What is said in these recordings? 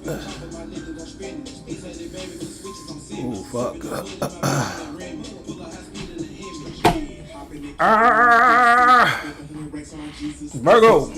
Oh fuck. Virgo.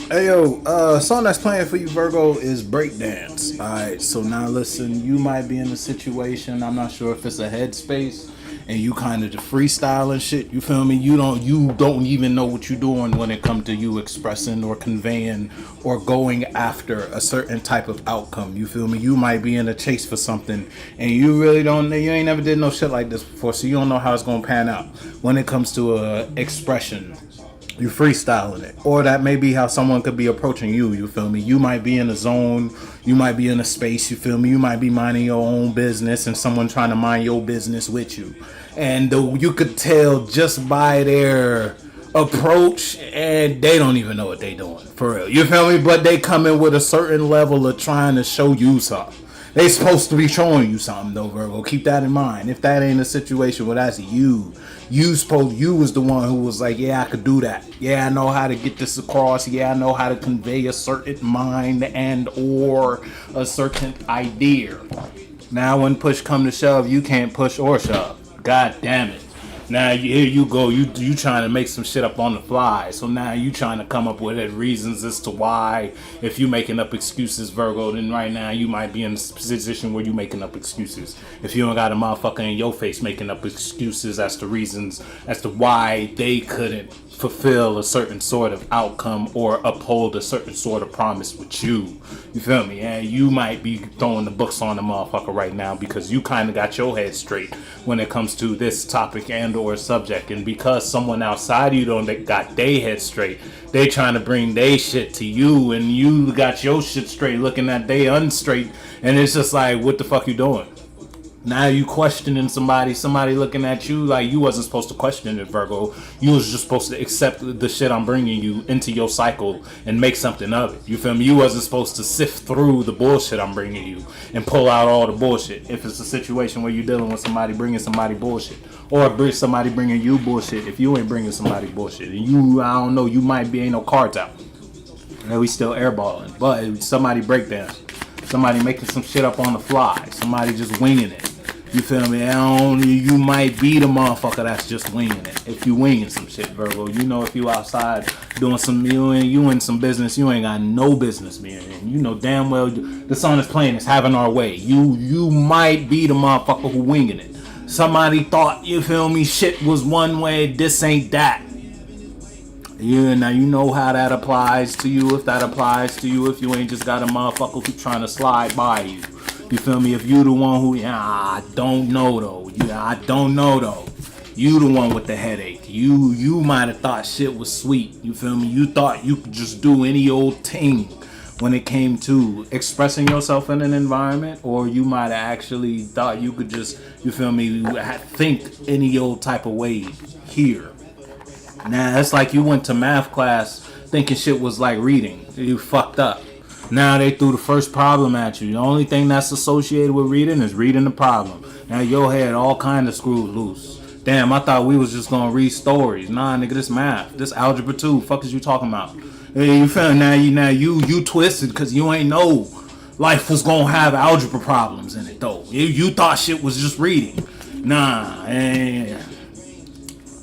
Hey yo, song that's playing for you, Virgo, is Breakdance. Alright, so now listen, you might be in a situation, I'm not sure if it's a headspace, and you kind of just freestyling shit, you feel me? You don't even know what you're doing when it comes to you expressing or conveying or going after a certain type of outcome. You feel me? You might be in a chase for something and you really don't, you ain't never did no shit like this before, so you don't know how it's gonna pan out when it comes to a expression. You freestyling it, or that may be how someone could be approaching you. You feel me? You might be in a zone, you might be in a space. You feel me? You might be minding your own business, and someone trying to mind your business with you, and you could tell just by their approach, and they don't even know what they doing for real. You feel me? But they come in with a certain level of trying to show you something. They supposed to be showing you something though, Virgo. Keep that in mind. If that ain't a situation where that's you was the one who was like, yeah, I could do that. Yeah, I know how to get this across. Yeah, I know how to convey a certain mind and or a certain idea. Now when push come to shove, you can't push or shove. God damn it. Now here you go, you trying to make some shit up on the fly. So now you trying to come up with reasons as to why. If you making up excuses, Virgo, then right now you might be in a position where you making up excuses. If you don't got a motherfucker in your face making up excuses as to reasons as to why they couldn't fulfill a certain sort of outcome or uphold a certain sort of promise with you. You feel me? And you might be throwing the books on the motherfucker right now because you kind of got your head straight when it comes to this topic and or subject. And because someone outside you don't got their head straight, they trying to bring their shit to you, and you got your shit straight looking at they unstraight, and it's just like, what the fuck you doing? Now you questioning somebody looking at you like you wasn't supposed to question it, Virgo. You was just supposed to accept the shit I'm bringing you into your cycle and make something of it. You feel me? You wasn't supposed to sift through the bullshit I'm bringing you and pull out all the bullshit. If it's a situation where you're dealing with somebody bringing somebody bullshit, or somebody bringing you bullshit, if you ain't bringing somebody bullshit, and you, I don't know, you might be ain't no cards out. And we still airballing, but somebody breakdance. Somebody making some shit up on the fly. Somebody just winging it. You feel me? You might be the motherfucker that's just winging it. If you winging some shit, Virgo, you know, if you outside doing some, you in some business, you ain't got no business being in. You know damn well the song that's playing is Having Our Way. You might be the motherfucker who winging it. Somebody thought, you feel me, shit was one way, this ain't that. Yeah, now you know how that applies to you, if that applies to you, if you ain't just got a motherfucker who trying to slide by you. You feel me? If you the one who, I don't know though. I don't know though. You the one with the headache. You might have thought shit was sweet. You feel me? You thought you could just do any old thing when it came to expressing yourself in an environment, or you might have actually thought you could just, you feel me, think any old type of way here. Now it's like you went to math class thinking shit was like reading. You fucked up. Now they threw the first problem at you. The only thing that's associated with reading is reading the problem. Now your head all kind of screwed loose. Damn, I thought we was just gonna read stories. Nah, nigga, this math, this algebra 2. Fuck is you talking about? Hey, you feel now you twisted because you ain't know life was gonna have algebra problems in it though. You thought shit was just reading. Nah,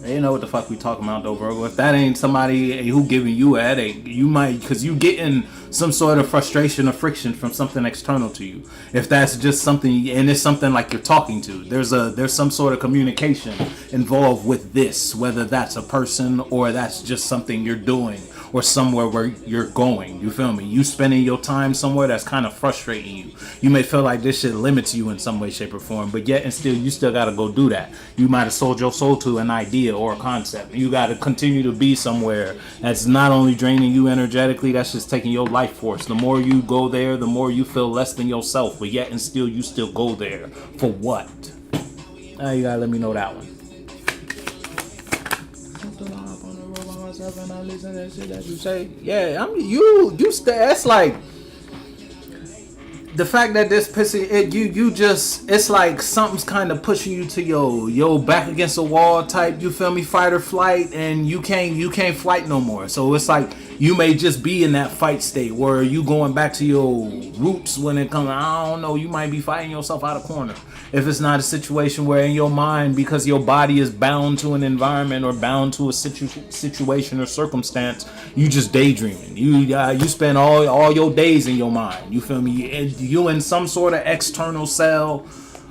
you know what the fuck we talking about though, Virgo. If that ain't somebody who giving you a headache, you might, because you getting some sort of frustration or friction from something external to you. If that's just something, and it's something like you're talking to, there's some sort of communication involved with this, whether that's a person or that's just something you're doing or somewhere where you're going. You feel me? You spending your time somewhere that's kind of frustrating you. You may feel like this shit limits you in some way, shape, or form, but yet and still, you still got to go do that. You might have sold your soul to an idea or a concept. You got to continue to be somewhere that's not only draining you energetically, that's just taking your life force. The more you go there, the more you feel less than yourself, but yet and still, you still go there. For what? Now you got to let me know that one. And I listen to that shit that you say. Yeah, I mean, that's like the fact that this pissing it. You just, it's like something's kind of pushing you to your back against the wall type. You feel me? Fight or flight, and you can't flight no more. So it's like You may just be in that fight state where you going back to your roots when it comes. I don't know. You might be fighting yourself out of corner. If it's not a situation where in your mind, because your body is bound to an environment or bound to a situation or circumstance, you just daydreaming. You spend all your days in your mind. You feel me? You in some sort of external cell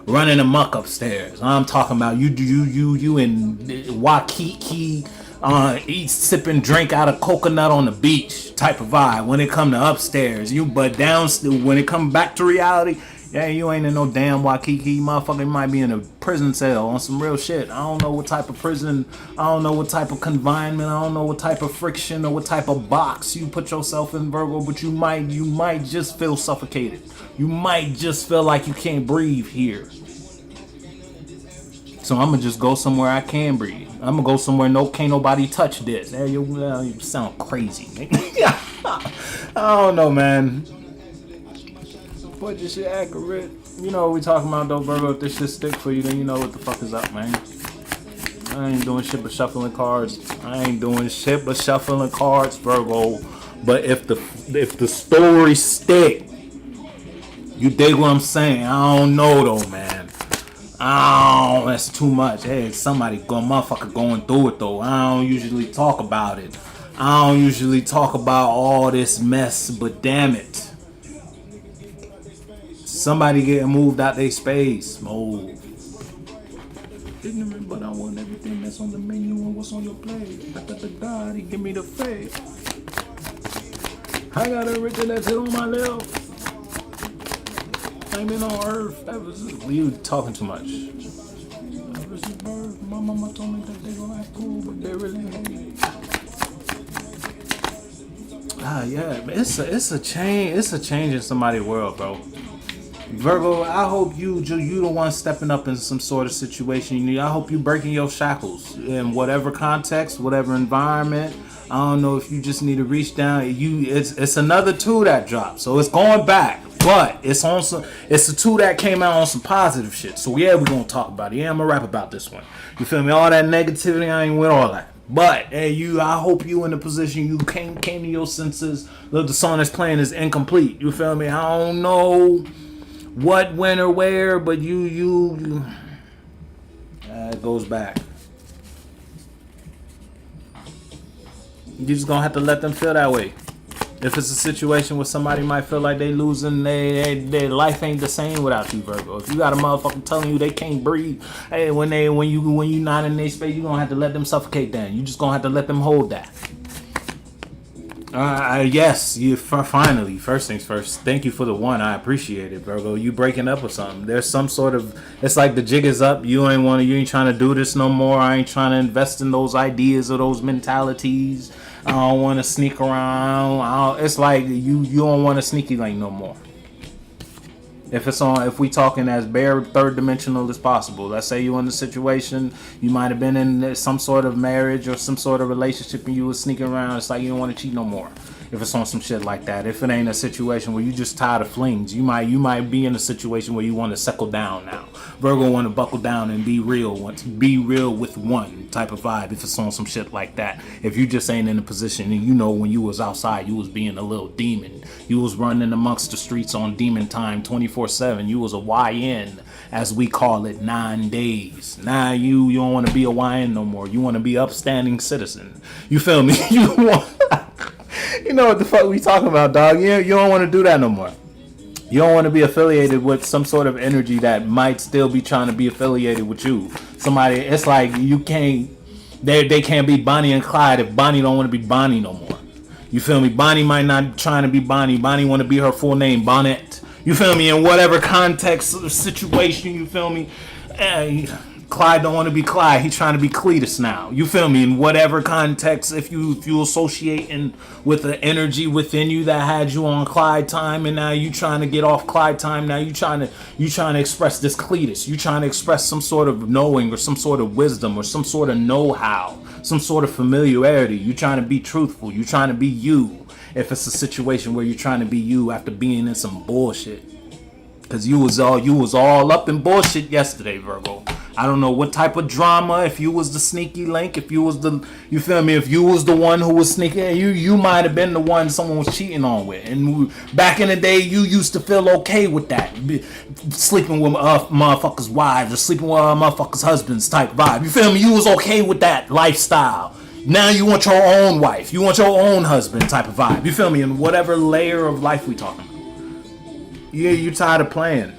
running amok upstairs. I'm talking about you in Waikiki. Eat, sipping drink out of coconut on the beach type of vibe when it come to upstairs. But down when it come back to reality, yeah, you ain't in no damn Waikiki, motherfucker. Might be in a prison cell on some real shit. I don't know what type of prison, I don't know what type of confinement, I don't know what type of friction or what type of box you put yourself in, Virgo. But you might just feel suffocated. You might just feel like you can't breathe here. So I'm gonna just go somewhere I can breathe. I'm gonna go somewhere can't nobody touch this. Hey, you sound crazy. I don't know, man. But this shit accurate. You know what we talking about though, Virgo. If this shit stick for you, then you know what the fuck is up, man. I ain't doing shit but shuffling cards. Virgo. But if the story stick, you dig what I'm saying? I don't know though, man. Oh, that's too much. Hey, motherfucker going through it though. I don't usually talk about it. I don't usually talk about all this mess, but damn it. Somebody getting moved out their space. Move. Ignorant, but I want everything that's on the menu and what's on your plate. God, he give me the faith. I got everything that's hit on my left. Ain't been on earth. You talking too much. Ever since birth, my mama told me that they gonna act cool, but they really hate. Yeah, it's a change. It's a change in somebody's world, bro. Virgo, I hope you the one stepping up in some sort of situation. I hope you breaking your shackles in whatever context, whatever environment. I don't know if you just need to reach down. It's another 2 that dropped, so it's going back. But it's a 2 that came out on some positive shit. So yeah, we're gonna talk about it. Yeah, I'm gonna rap about this one. You feel me? All that negativity, I ain't with all that. But hey, I hope you in the position you came to your senses. Look, the song that's playing is incomplete. You feel me? I don't know what, when, or where, but it goes back. You just gonna have to let them feel that way. If it's a situation where somebody might feel like they losing, their life ain't the same without you, Virgo. If you got a motherfucker telling you they can't breathe, hey, when you not in their space, you gonna have to let them suffocate. Then you just gonna have to let them hold that. Yes, finally. First things first. Thank you for the 1. I appreciate it, Virgo. You breaking up with something. There's some sort of. It's like the jig is up. You ain't trying to do this no more. I ain't trying to invest in those ideas or those mentalities. I don't want to sneak around. It's like you don't want to sneaky link no more. If we talking as bare third dimensional as possible. Let's say you in a situation, you might have been in some sort of marriage or some sort of relationship and you was sneaking around. It's like you don't want to cheat no more. If it's on some shit like that. If it ain't a situation where you just tired of flings, you might be in a situation where you want to settle down now. Virgo want to buckle down and be real. Want to be real with one type of vibe. If it's on some shit like that. If you just ain't in a position and when you was outside, you was being a little demon. You was running amongst the streets on demon time 24/7. You was a YN, as we call it, 9 days. Now you don't want to be a YN no more. You want to be upstanding citizen. You feel me? You know what the fuck we talking about, dog. You don't want to do that no more. You don't want to be affiliated with some sort of energy that might still be trying to be affiliated with you. Somebody, it's like you can't, they can't be Bonnie and Clyde if Bonnie don't want to be Bonnie no more. You feel me? Bonnie might not trying to be Bonnie. Bonnie want to be her full name, Bonnet. You feel me? In whatever context or situation, you feel me? Clyde don't want to be Clyde. He's trying to be Cletus now. You feel me? In whatever context, if you associating with the energy within you that had you on Clyde time, and now you trying to get off Clyde time. Now you trying to express this Cletus. You trying to express some sort of knowing or some sort of wisdom or some sort of know-how, some sort of familiarity. You trying to be truthful. You trying to be you. If it's a situation where you're trying to be you after being in some bullshit. Because you was all up in bullshit yesterday, Virgo. I don't know what type of drama. If you was the sneaky link, if you was the, you feel me? If you was the one who was sneaking, you might have been the one someone was cheating on with. And back in the day, you used to feel okay with that, sleeping with motherfuckers' wives or sleeping with motherfuckers' husbands type vibe. You feel me? You was okay with that lifestyle. Now you want your own wife, you want your own husband type of vibe. You feel me? In whatever layer of life we talking about. Yeah, you tired of playing.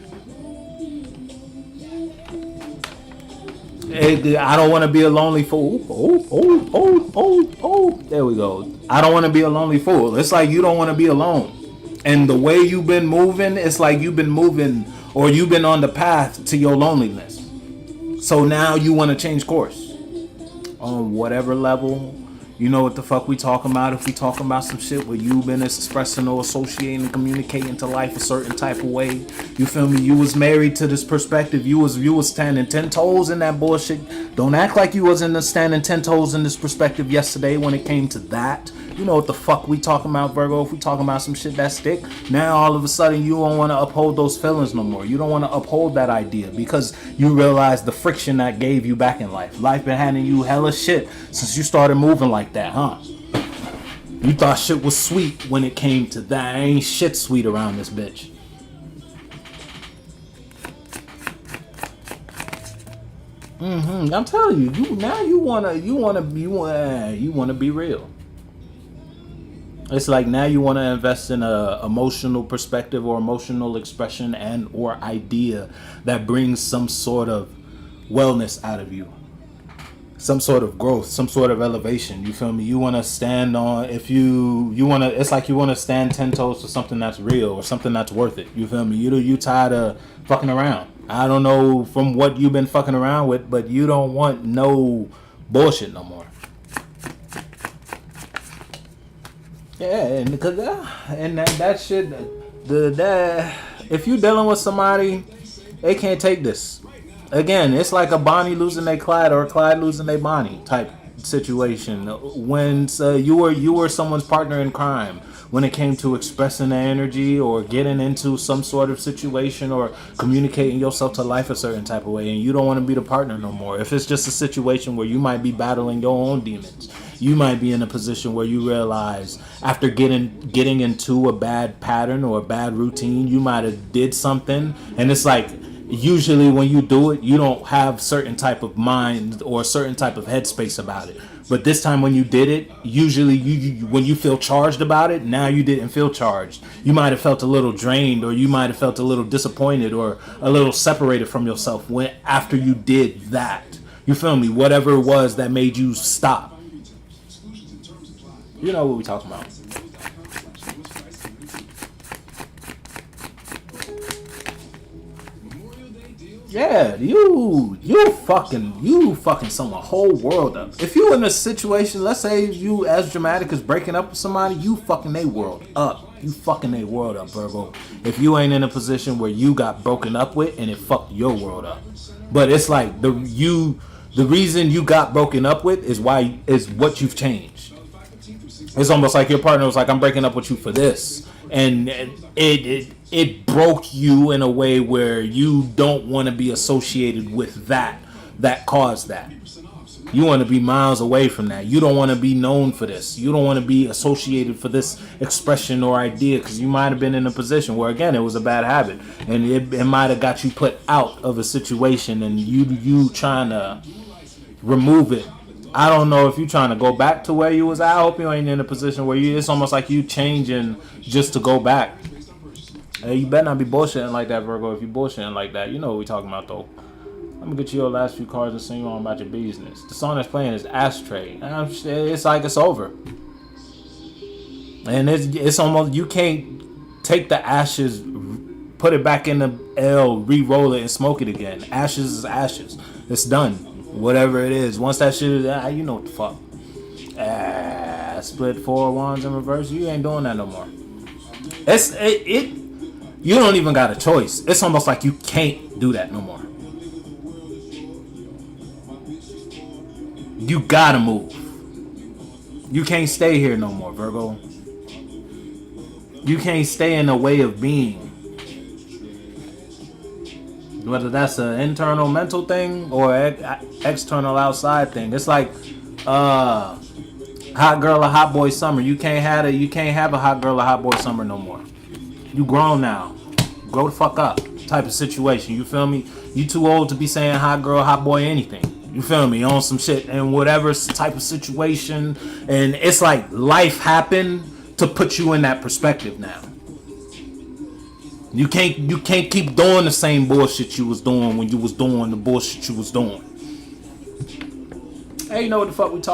I don't want to be a lonely fool. There we go. I don't want to be a lonely fool. It's like you don't want to be alone. And the way you've been moving, it's like you've been moving or you've been on the path to your loneliness. So now you want to change course. On whatever level, you know what the fuck we talking about. If we talking about some shit where you been expressing or associating and communicating to life a certain type of way, you feel me? You was married to this perspective. You was standing 10 toes in that bullshit. Don't act like you wasn't standing 10 toes in this perspective yesterday when it came to that. You know what the fuck we talking about, Virgo. If we talking about some shit that stick, now all of a sudden you don't want to uphold those feelings no more. You don't want to uphold that idea because you realize the friction that gave you back in life. Life been handing you hella shit since you started moving like that, huh? You thought shit was sweet when it came to that. Ain't shit sweet around this bitch. I'm telling you, you wanna be real. It's like now you want to invest in a emotional perspective or emotional expression and or idea that brings some sort of wellness out of you, some sort of growth, some sort of elevation. You feel me? You want to stand on, if you want to, it's like you want to stand 10 toes for something that's real or something that's worth it. You feel me? You tired of fucking around. I don't know from what you've been fucking around with, but you don't want no bullshit no more. Yeah, and because that shit, if you dealing with somebody, they can't take this. Again, it's like a Bonnie losing their Clyde or a Clyde losing their Bonnie type situation. When you were someone's partner in crime, when it came to expressing the energy or getting into some sort of situation or communicating yourself to life a certain type of way, and you don't want to be the partner no more. If it's just a situation where you might be battling your own demons, you might be in a position where you realize after getting into a bad pattern or a bad routine, you might have did something, and it's like usually when you do it, you don't have certain type of mind or certain type of headspace about it. But this time when you did it, usually when you feel charged about it, now you didn't feel charged. You might have felt a little drained, or you might have felt a little disappointed or a little separated from yourself when after you did that. You feel me? Whatever it was that made you stop. You know what we talking about. Yeah, you fucking sum a whole world up. If you in a situation, let's say you as dramatic as breaking up with somebody, you fucking they world up. You fucking they world up, Virgo. If you ain't in a position where you got broken up with and it fucked your world up. But it's like the reason you got broken up with is what you've changed. It's almost like your partner was like, I'm breaking up with you for this. And it broke you in a way where you don't want to be associated with that caused that. You want to be miles away from that. You don't want to be known for this. You don't want to be associated for this expression or idea because you might have been in a position where, again, it was a bad habit. And it might have got you put out of a situation and you trying to remove it. I don't know if you're trying to go back to where you was at. I hope you ain't in a position where it's almost like you changing just to go back. Hey, you better not be bullshitting like that, Virgo. If you bullshitting like that, you know what we talking about, though. Let me get you your last few cards and send you on about your business. The song that's playing is Ashtray. It's like it's over. And it's almost, you can't take the ashes, put it back in the L, re-roll it, and smoke it again. Ashes is ashes. It's done. Whatever it is, once that shit is, you know what the fuck. Split 4 wands in reverse. You ain't doing that no more. You don't even got a choice. It's almost like you can't do that no more. You gotta move. You can't stay here no more, Virgo. You can't stay in the way of being. Whether that's an internal mental thing or external outside thing. It's like hot girl or hot boy summer. You can't have a hot girl or hot boy summer no more. You grown now. Grow the fuck up. Type of situation. You feel me? You too old to be saying hot girl, hot boy, anything. You feel me? On some shit and whatever type of situation. And it's like life happened to put you in that perspective now. You can't keep doing the same bullshit you was doing when you was doing the bullshit you was doing. Hey, you know what the fuck we talking